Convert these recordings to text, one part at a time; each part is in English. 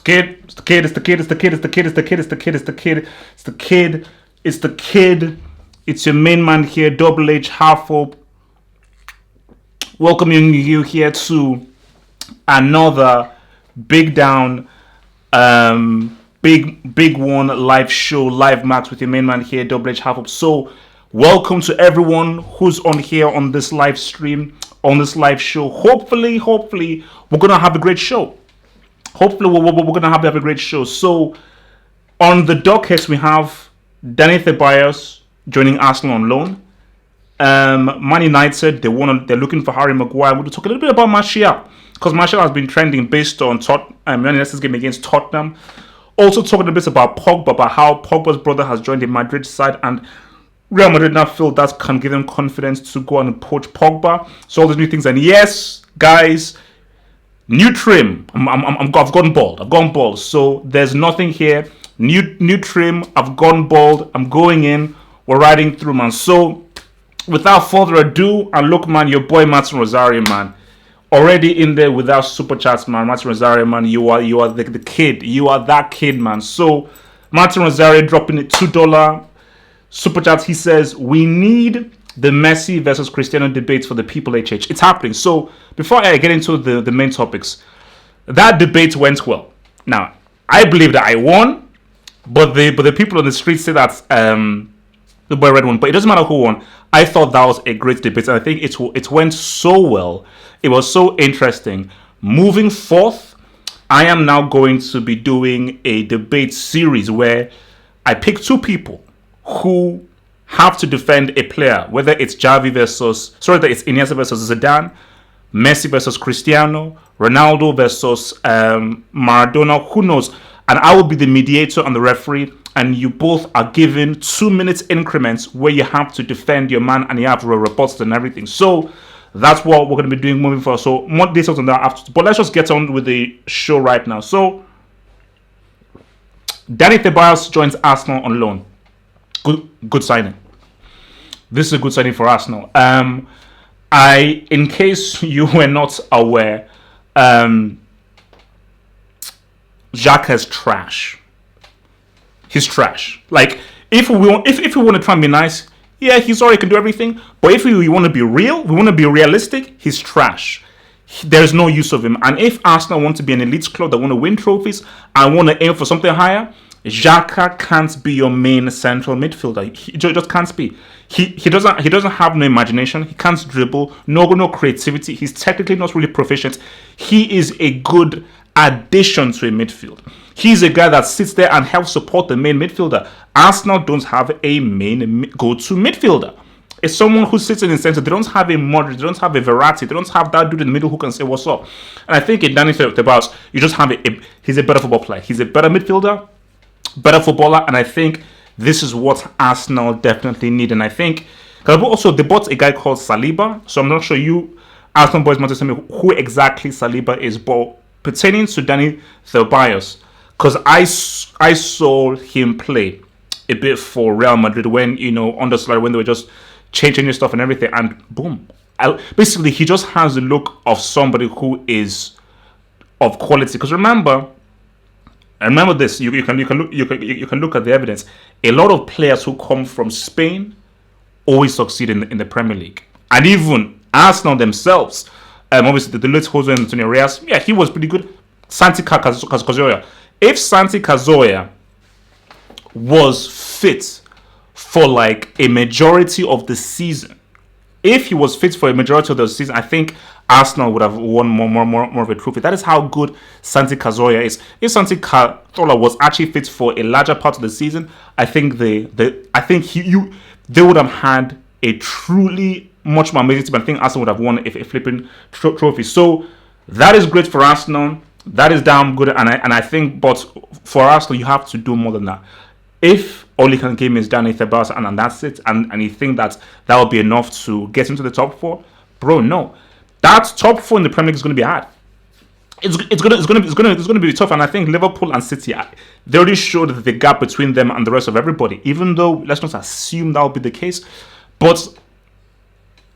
kid. It's the kid. It's the kid. It's the kid. It's the kid. It's the kid. It's the kid. It's the kid. It's the kid. It's the kid. It's your main man here, Double H Half Hope. Welcoming you here to another big down, big one live show, live match with your main man here, Double H Half Hope. So, welcome to everyone who's on here on this live stream, on this live show. Hopefully, we're gonna have a great show. Hopefully, we're gonna have a great show. So, on the docket, we have Danny Ceballos joining Arsenal on loan. Man United, they're looking for Harry Maguire. We'll talk a little bit about Martial, because Martial has been trending based on Man United's game against Tottenham. Also talking a bit about Pogba, about how Pogba's brother has joined the Madrid side, and Real Madrid now feel that can give them confidence to go and poach Pogba. So all these new things, and yes, guys, new trim. I've gone bald. So there's nothing here. New trim. I've gone bald. I'm going in. We're riding through, man. So without further ado, and look, man, your boy Martin Rosario, man, already in there without super chats, man. Martin Rosario, man, you are the kid. You are that kid, man. So Martin Rosario dropping it $2 super chats. He says we need the Messi versus Cristiano debate for the people. HH, it's happening. So before I get into the main topics, that debate went well. Now I believe that I won, but the people on the street say that the boy Red won. But it doesn't matter who won. I thought that was a great debate, and I think it went so well. It was so interesting. Moving forth, I am now going to be doing a debate series where I pick two people who have to defend a player, whether it's Iniesta versus Zidane, Messi versus Cristiano, Ronaldo versus Maradona, who knows? And I will be the mediator and the referee, and you both are given 2 minutes increments where you have to defend your man and you have to report and everything. So that's what we're going to be doing moving forward. So more details on that after, but let's just get on with the show right now. So Danny Ceballos joins Arsenal on loan. Good signing. This is a good signing for Arsenal. In case you were not aware, Xhaka is trash. He's trash. Like, if we want to try and be nice, yeah, he's already can do everything. But if we want to be real, we want to be realistic, he's trash. There's no use of him. And if Arsenal want to be an elite club that want to win trophies and want to aim for something higher, Xhaka can't be your main central midfielder. He just can't be. He doesn't have no imagination. He can't dribble. No creativity. He's technically not really proficient. He is a good addition to a midfield. He's a guy that sits there and helps support the main midfielder. Arsenal don't have a main go-to midfielder. It's someone who sits in the center. They don't have a Modric. They don't have a Verratti. They don't have that dude in the middle who can say what's up. And I think in Danny Ceballos, you just have he's a better football player. He's a better midfielder, better footballer, and I think this is what Arsenal definitely need. And I think because also they bought a guy called Saliba, so I'm not sure you Arsenal boys might tell me who exactly Saliba is, but pertaining to Danny Ceballos, because I saw him play a bit for Real Madrid when, on the slide when they were just changing his stuff and everything, and boom, basically he just has the look of somebody who is of quality. Because remember this, you can look at the evidence. A lot of players who come from Spain always succeed in the Premier League, and even Arsenal themselves. Obviously, the late Jose Antonio Reyes, yeah, he was pretty good. Santi Cazorla. If Santi Cazorla was fit for like a majority of the season, I think Arsenal would have won more of a trophy. That is how good Santi Cazorla is. If Santi Cazorla was actually fit for a larger part of the season, I think they would have had a truly much more amazing team. I think Arsenal would have won a flipping trophy. So that is great for Arsenal. That is damn good. And I think, but for Arsenal, you have to do more than that. If all you can give me is Danny Ceballos and that's it, and you think that will be enough to get into the top four, bro, no. That top four in the Premier League is going to be hard. It's going to be tough, and I think Liverpool and City, they already showed the gap between them and the rest of everybody. Even though let's not assume that will be the case, but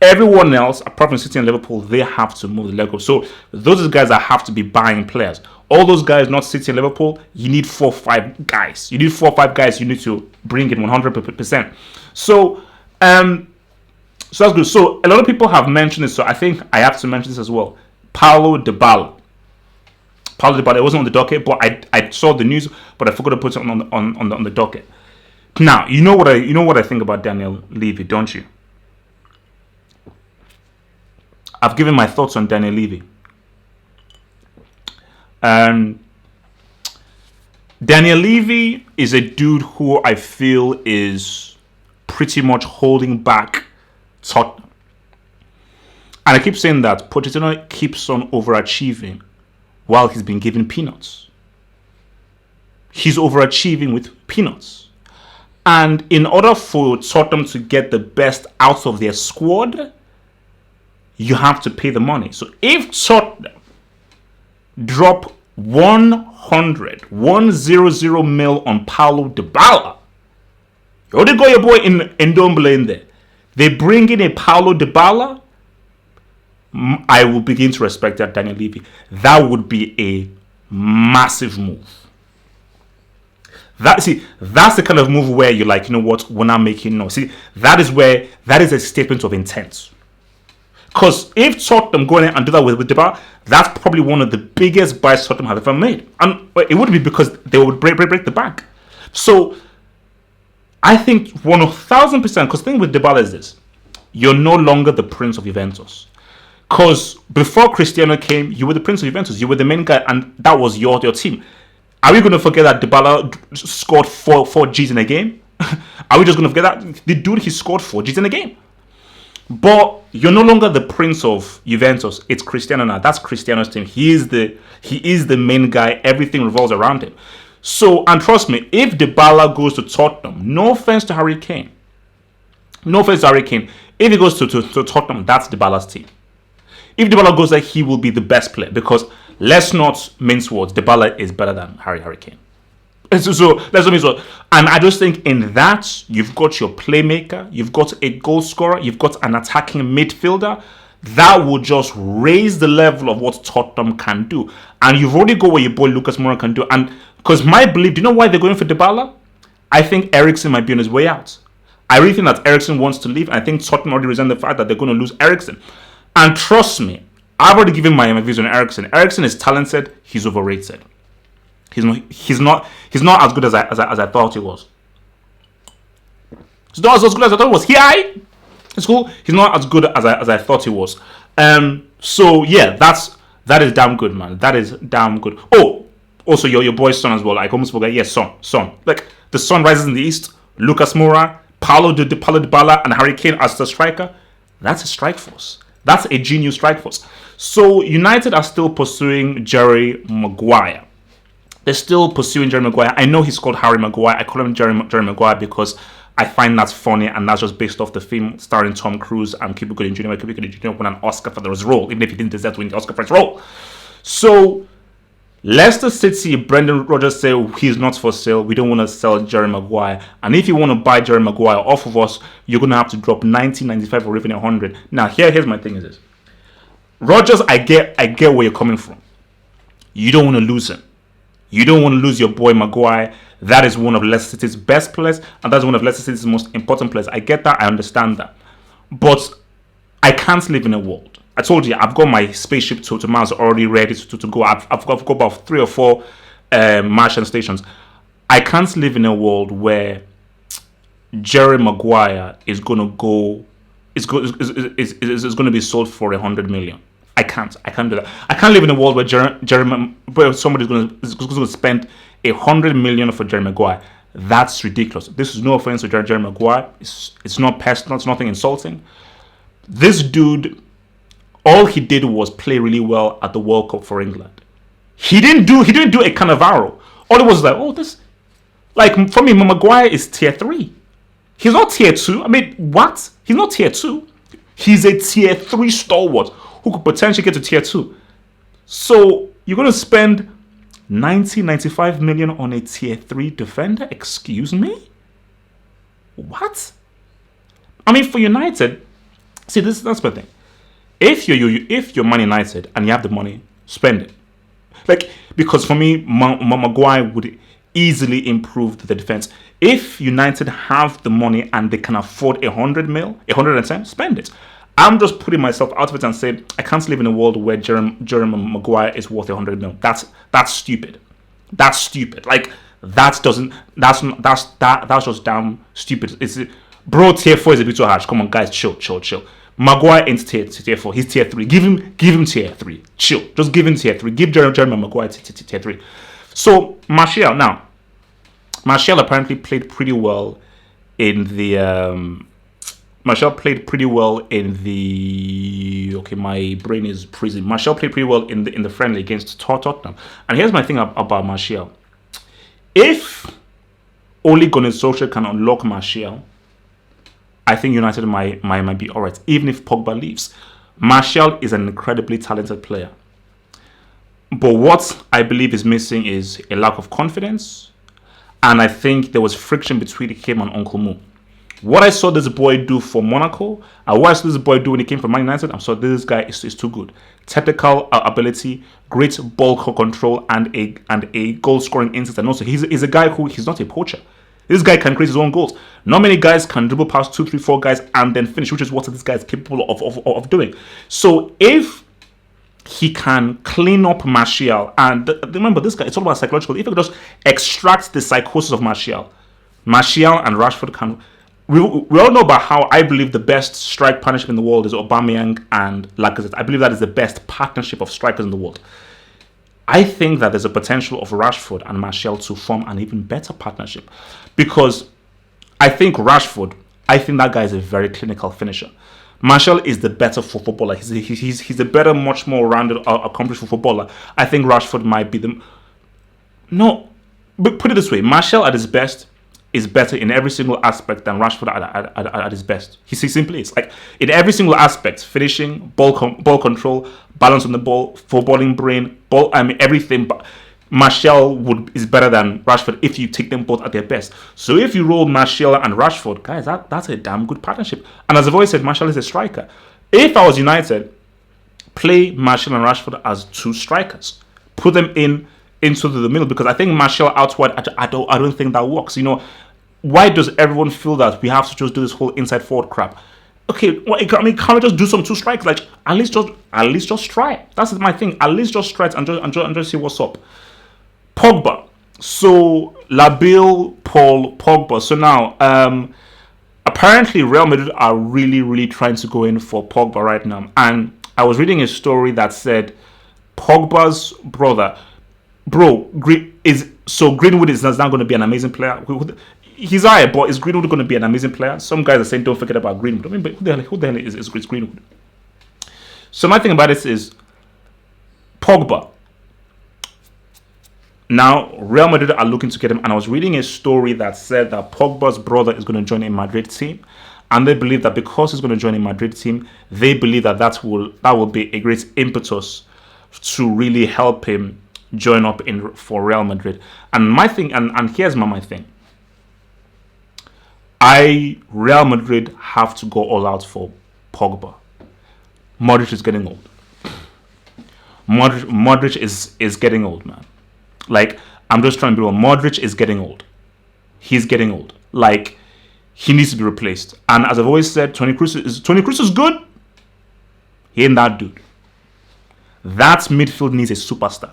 Everyone else, apart from City and Liverpool, they have to move the Lego. So those are the guys that have to be buying players. All those guys, not City and Liverpool, you need 4 or 5 guys. You need 4 or 5 guys. You need to bring in 100%. So, so that's good. So a lot of people have mentioned this. So I think I have to mention this as well. Paulo Dybala. It wasn't on the docket, but I saw the news, but I forgot to put it on the docket. Now you know what I think about Daniel Levy, don't you? I've given my thoughts on Daniel Levy. Daniel Levy is a dude who I feel is pretty much holding back Tottenham. And I keep saying that Pochettino keeps on overachieving while he's been given peanuts. He's overachieving with peanuts. And in order for Tottenham to get the best out of their squad, you have to pay the money. So if Tottenham drop 100 mil on Paulo Dybala, you already got your boy in Ndombele in there. They bring in a Paulo Dybala, I will begin to respect that Daniel Levy. That would be a massive move. That's the kind of move where you're like, you know what, we're not making no. See, that is a statement of intent. Because if Tottenham go in and do that with Dybala, that's probably one of the biggest buys Tottenham have ever made. And it would be because they would break the bank. So I think 1,000%, because the thing with Dybala is this: you're no longer the prince of Juventus. Because before Cristiano came, you were the prince of Juventus. You were the main guy, and that was your team. Are we going to forget that Dybala scored 4 Gs in a game? Are we just going to forget that? The dude, he scored 4 Gs in a game. But you're no longer the prince of Juventus. It's Cristiano now. That's Cristiano's team. He is the main guy. Everything revolves around him. So, and trust me, if Dybala goes to Tottenham, no offense to Harry Kane. If he goes to Tottenham, that's Dybala's team. If Dybala goes there, he will be the best player, because let's not mince words. Dybala is better than Harry Kane. So let's not mince words. And I just think in that, you've got your playmaker, you've got a goal scorer, you've got an attacking midfielder. That will just raise the level of what Tottenham can do. And you've already got what your boy Lucas Moura can do. And because my belief, do you know why they're going for Dybala? I think Eriksen might be on his way out. I really think that Eriksen wants to leave. And I think Tottenham already resent the fact that they're going to lose Eriksen. And trust me, I've already given my views on Eriksen. Eriksen is talented. He's overrated. He's not as good as I thought he was. He's not as good as I thought he was. It's cool. He's not as good as I thought he was. So yeah, that is damn good, man. That is damn good. Oh, also your boy's son as well. I almost forgot. Yes, son. Like the sun rises in the east. Lucas Moura, Paulo Dybala, and Harry Kane as the striker. That's a strike force. That's a genius strike force. So United are still pursuing Jerry Maguire. They're still pursuing Jerry Maguire. I know he's called Harry Maguire. I call him Jerry Maguire because I find that's funny, and that's just based off the film starring Tom Cruise and Cuba Gooding Jr. Cuba Gooding Jr. won an Oscar for his role, even if he didn't deserve to win the Oscar for his role. So Leicester City, Brendan Rodgers said he's not for sale. We don't want to sell Jerry Maguire. And if you want to buy Jerry Maguire off of us, you're going to have to drop 90, 95 or even 100. Now, here's my thing is this. Rodgers, I get where you're coming from. You don't want to lose him. You don't want to lose your boy Maguire. That is one of Leicester City's best players, and that's one of Leicester City's most important players. I get that. I understand that. But I can't live in a world. I told you, I've got my spaceship to Mars already ready to go. I've got about 3 or 4 Martian stations. I can't live in a world where Jerry Maguire is going to go. Is going to be sold for 100 million. I can't do that. I can't live in a world where somebody's going to spend 100 million for Jerry Maguire. That's ridiculous. This is no offense to Jerry Maguire. It's not personal. It's nothing insulting. This dude, all he did was play really well at the World Cup for England. He didn't do a Cannavaro. All it was like, this, like for me, Maguire is tier 3. He's not tier 2. I mean, what? He's not tier 2. He's a tier 3 stalwart who could potentially get to tier 2. So you're going to spend 95 million on a tier 3 defender? Excuse me? What? I mean, for United, See, that's the thing. If you're Man United and you have the money, spend it. Like, because for me, Maguire would easily improve the defense. If United have the money and they can afford 110, spend it. I'm just putting myself out of it and saying I can't live in a world where Jeremy Maguire is worth 100 mil. That's stupid. That's stupid. Like that's just damn stupid. It's bro. Tier 4 is a bit too harsh. Come on, guys, chill. Maguire ain't tier 4. He's tier 3. Give him tier 3. Chill. Just give him tier 3. Give Jeremy Maguire tier 3. So Martial apparently played pretty well in the. Martial played pretty well in the. Okay, my brain is freezing. Martial played pretty well in the friendly against Tottenham. And here's my thing about Martial. If Ole Gunnar Solskjaer can unlock Martial, I think United might be alright, even if Pogba leaves. Martial is an incredibly talented player. But what I believe is missing is a lack of confidence. And I think there was friction between him and Uncle Mo. What I saw this boy do for Monaco, and what I saw this boy do when he came from Man United, I'm sorry, this guy is too good. Technical ability, great ball control, and a goal scoring instinct. And also, he's a guy he's not a poacher. This guy can create his own goals. Not many guys can dribble past 2, 3, 4 guys and then finish, which is what this guy is capable of doing. So if he can clean up Martial, and remember, this guy, it's all about psychological. If he could just extract the psychosis of Martial and Rashford can. We all know about how I believe the best strike partnership in the world is Aubameyang and Lacazette. I believe that is the best partnership of strikers in the world. I think that there's a potential of Rashford and Martial to form an even better partnership, because I think that guy is a very clinical finisher. Martial is the better footballer. He's a better, much more rounded, accomplished footballer. I think Rashford might be the. No, but put it this way: Martial at his best is better in every single aspect than Rashford at his best. He simply is. Like, in every single aspect: finishing, ball control, balance on the ball, footballing brain, everything. But Martial is better than Rashford if you take them both at their best. So if you roll Martial and Rashford, guys, that's a damn good partnership. And as I've always said, Martial is a striker. If I was United, play Martial and Rashford as two strikers. Put them into the middle, because I think Martial out wide, I don't think that works. Why does everyone feel that we have to just do this whole inside forward crap? Okay, can't we just do some two strikes? Like, at least just try. That's my thing. At least just try it and just see what's up. Pogba. So Labille, Paul, Pogba. So now, apparently Real Madrid are really, really trying to go in for Pogba right now. And I was reading a story that said Pogba's brother, Greenwood is not going to be an amazing player. He's alright, but is Greenwood going to be an amazing player? Some guys are saying don't forget about Greenwood. I mean, but who the hell is Greenwood? So my thing about this is Pogba. Now, Real Madrid are looking to get him, and I was reading a story that said that Pogba's brother is going to join a Madrid team, and they believe that because he's going to join a Madrid team, they believe that will be a great impetus to really help him join up for Real Madrid. And my thing, and here's my thing. Real Madrid have to go all out for Pogba. Modric is getting old. Modric is getting old, man. Like, I'm just trying to be real. Modric is getting old. He's getting old. Like, he needs to be replaced. And as I've always said, Toni Kroos is good. He ain't that dude. That midfield needs a superstar.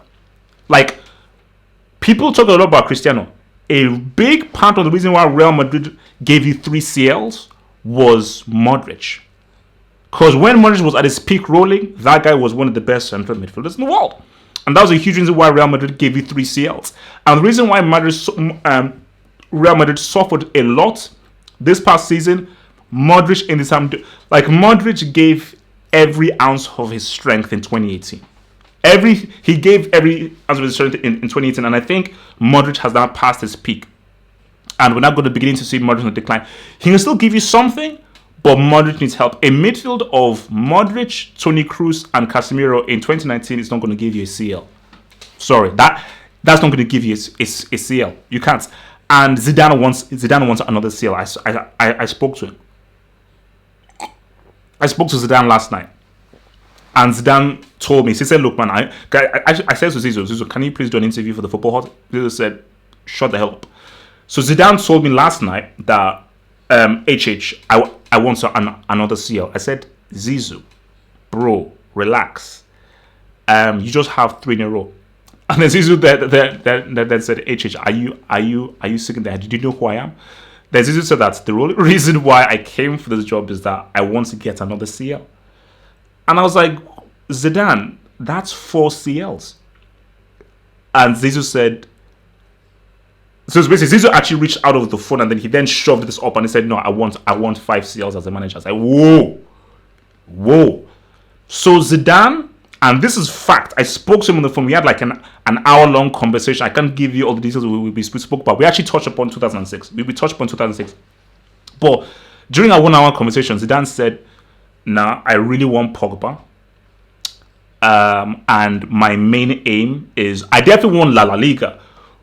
Like, people talk a lot about Cristiano. A big part of the reason why Real Madrid gave you 3 CLs was Modric. Because when Modric was at his peak rolling, that guy was one of the best central midfielders in the world. And that was a huge reason why Real Madrid gave you 3 CLs. And the reason why Real Madrid suffered a lot this past season, Modric in this time, like Modric gave every ounce of his strength in 2018. He gave every ounce of his strength in 2018, and I think Modric has now passed his peak. And we're not going to begin to see Modric in the decline. He can still give you something, but Modric needs help. A midfield of Modric, Toni Kroos, and Casemiro in 2019 is not going to give you a CL. Sorry, that's not going to give you a CL. You can't. And Zidane wants another CL. I spoke to him. I spoke to Zidane last night, and Zidane told me, he said, look, man, I said to Zizou, can you please do an interview for the Football Hut? Zizou said, shut the hell up. So Zidane told me last night that I want another CL. I said, Zizou, bro, relax. You just have 3 in a row. And then Zizou that said, are you sick in the head? Did you know who I am? Then Zizou said that the only reason why I came for this job is that I want to get another CL. And I was like, Zidane, that's 4 CLs. And Zizou said, so it's basically Zizou actually reached out of the phone and then he then shoved this up and he said, no, I want 5 CLs as a manager. I was like, whoa. So Zidane, and this is fact, I spoke to him on the phone. We had like an hour-long conversation. I can't give you all the details we spoke about. We actually touched upon 2006. We touched upon 2006. But during our 1 hour conversation, Zidane said, nah, I really want Pogba. And my main aim is, I definitely want La Liga.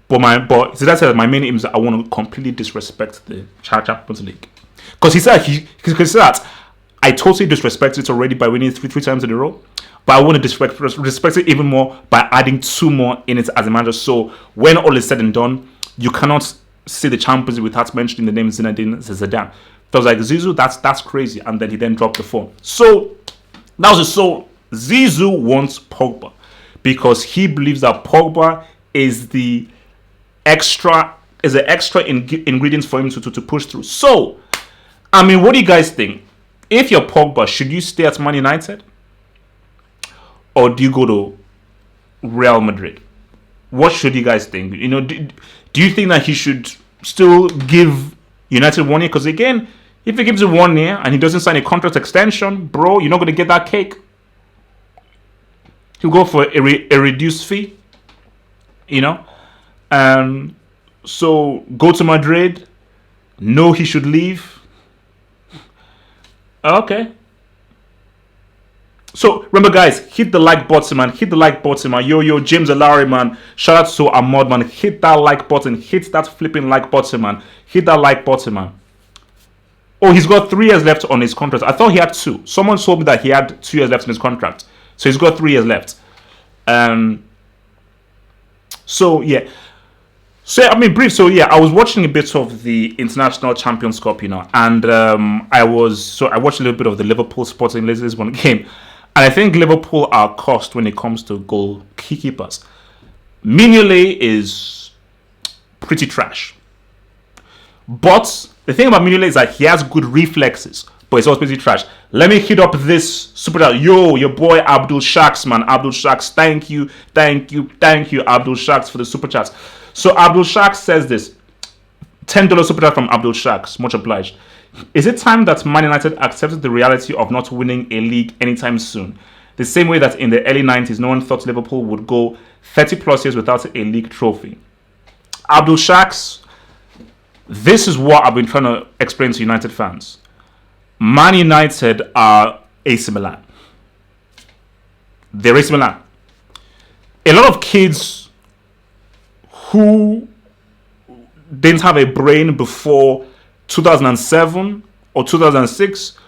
But Zidane said my main aim is that I want to completely disrespect the Champions League. Because he said that I totally disrespected it already by winning three times in a row. But I want to disrespect it even more by adding 2 more in it as a manager. So when all is said and done, you cannot say the Champions League without mentioning the name Zinedine Zidane. So I was like, Zizou, that's crazy. And then he then dropped the phone. So that was it. So Zizou wants Pogba because he believes that Pogba is the extra ingredient for him to push through. So, I mean, what do you guys think? If you're Pogba, should you stay at Man United? Or do you go to Real Madrid? What should you guys think? You know, do you think that he should still give United 1 year? Because again, if he gives it 1 year and he doesn't sign a contract extension, bro, you're not going to get that cake. He'll go for a reduced fee. You know? So go to Madrid. No, he should leave. Okay. So remember, guys, hit the like button, man. Hit the like button, man. Yo, James Alari, man. Shout out to Ahmad, man. Hit that like button. Hit that flipping like button, man. Hit that like button, man. Oh, he's got 3 years left on his contract. I thought he had 2. Someone told me that he had 2 years left in his contract. So he's got 3 years left. So yeah. So I mean, brief. So yeah, I was watching a bit of the International Champions Cup, you know, and I watched a little bit of the Liverpool Sporting Lisbon game, and I think Liverpool are cursed when it comes to goalkeepers. Mignolet is pretty trash, but the thing about Mignolet is that he has good reflexes, but it's also pretty trash. Let me hit up this super chat. Yo, your boy Abdul Shaks, man. Abdul Shaks, thank you, Abdul Shaks, for the super chats. So Abdul Shaks says this. $10 super chat from Abdul Shaks. Much obliged. Is it time that Man United accepted the reality of not winning a league anytime soon? The same way that in the early 90s, no one thought Liverpool would go 30 plus years without a league trophy. Abdul Shaks, this is what I've been trying to explain to United fans. Man United are AC Milan. They're AC Milan. A lot of kids who didn't have a brain before 2007 or 2006